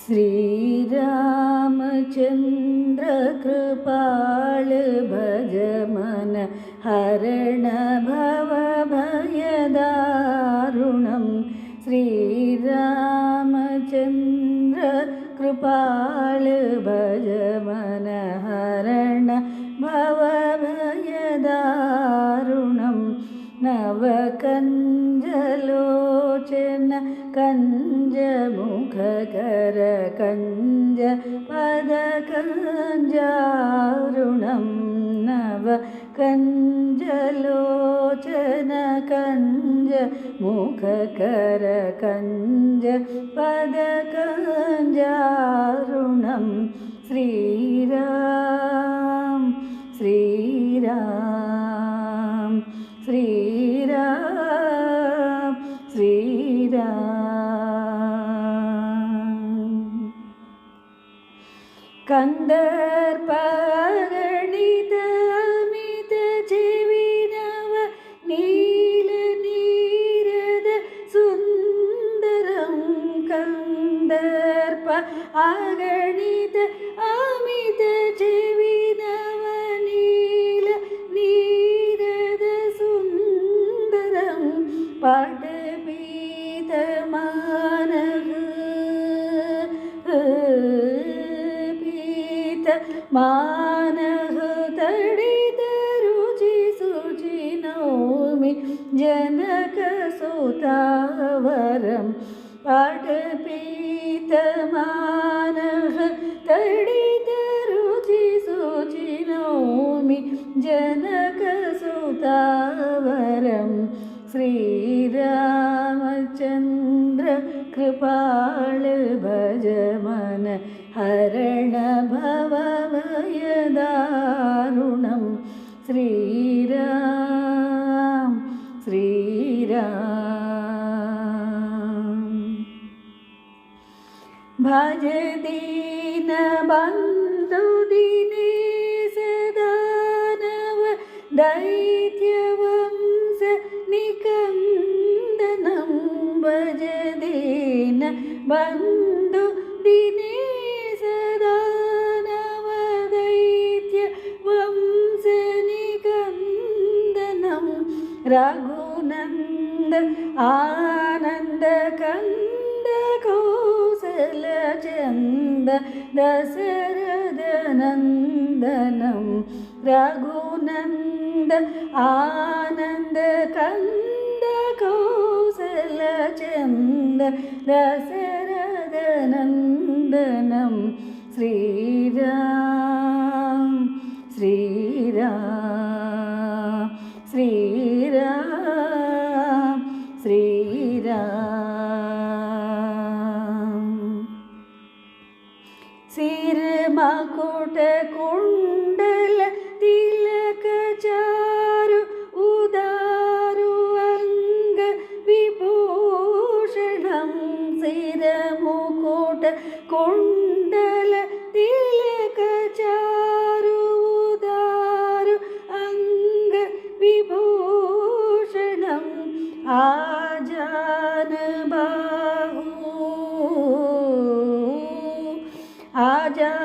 श्रीरामचन्द्र कृपाल भज मन हरण भवभयदारुणं श्रीरामचन्द्र कृपाल भज मन हरण भवभयदारुणं नवकञ्जलोचन कञ्जमुखकर कञ्ज पदकञ्जारुणं नवकञ्जलोचन कञ्जमुखकर कञ्ज पदकञ्जारुणं श्रीराम श्रीराम श्रीराम श्रीराम कंदर्पगणित अमित जीविनव नील नीरद सुंदरं कंदर्प अगणित अमित जीविनव नील नीरद सुंदरं पाटपीतमानः मानः तडित रुचि सुचि नौमि जनकसुतावरं पाटपीतमानः तडित रुचि सुचि नौमि जनकसुतावरं श्रीरामचन्द्र कृपाल भज मन हरण भवभयदारुणं श्रीराम श्रीराम भज दीनबन्धु दिनेश दानव दैत्यवंश निकन्दनं भज दीनबन्धु दिनेश दानव दैत्यवंश निकन्दनं रघुनन्द आनन्द कंद कौसलचन्द दशरथनन्दनं रघुनन्द आनन्द कंद कौसलचन्द दशरथनन्दनं श्रीराम श्रीराम श्रीराम श्रीराम सिरमकुट कुण्डल तिलक चारु उदारु अंग विभूषणं सिरमुकुट कुण्डल तिलक चारु उदारु अंग विभूषणं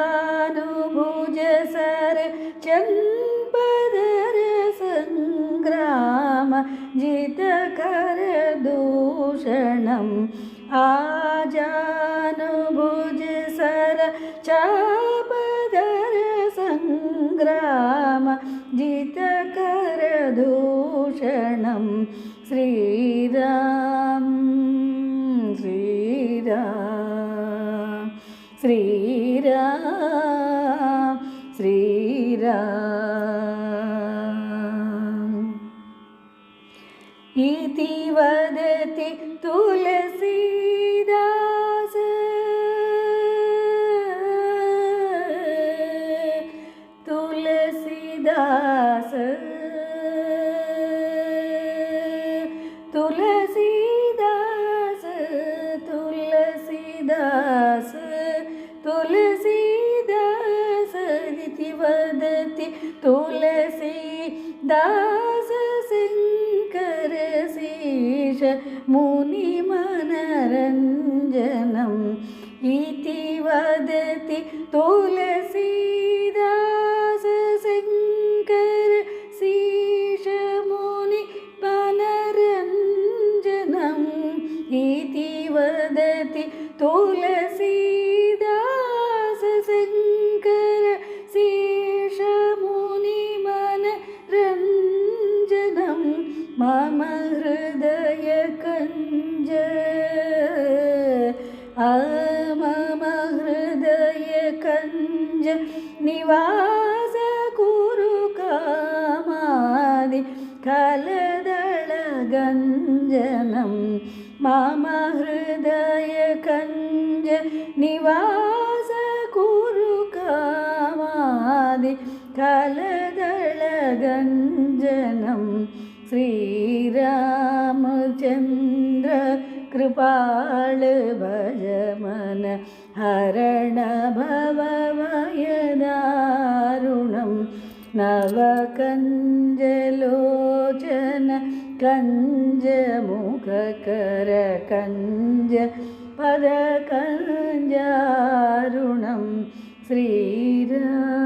आजानुभुज सर चंपदर संग्राम जितकर दूषणं आजानुभुज सर चापदर संग्राम जितकर दूषणं श्रीराम श्रीराम श्रीराम श्रीराम इति वदति तुलसीदास तुलसीदास तुलसीदास तुलसीदास तुलसीदास इति वदति तुलसीदास शङ्कर शीश मुनिमनरञ्जनम् इति वदति तुलसीदास शङ्कर शीशमुनि मनरञ्जनम् इति वदति तुलसीदास शङ्कर शीशमुनि मनरञ्जनम् मम हृदय कञ्ज मम हृदय कञ्ज निवास कुरु कामादि कलदलगञ्जनं मम हृदय कञ्ज निवास कुरु कामादि कलदलगञ्जनं श्रीरामचन्द्र कृपाल भज मन हरण भवभयदारुणं नवकञ्जलोचन कञ्जमुखकर कञ्ज पदकञ्जारुणं श्रीराम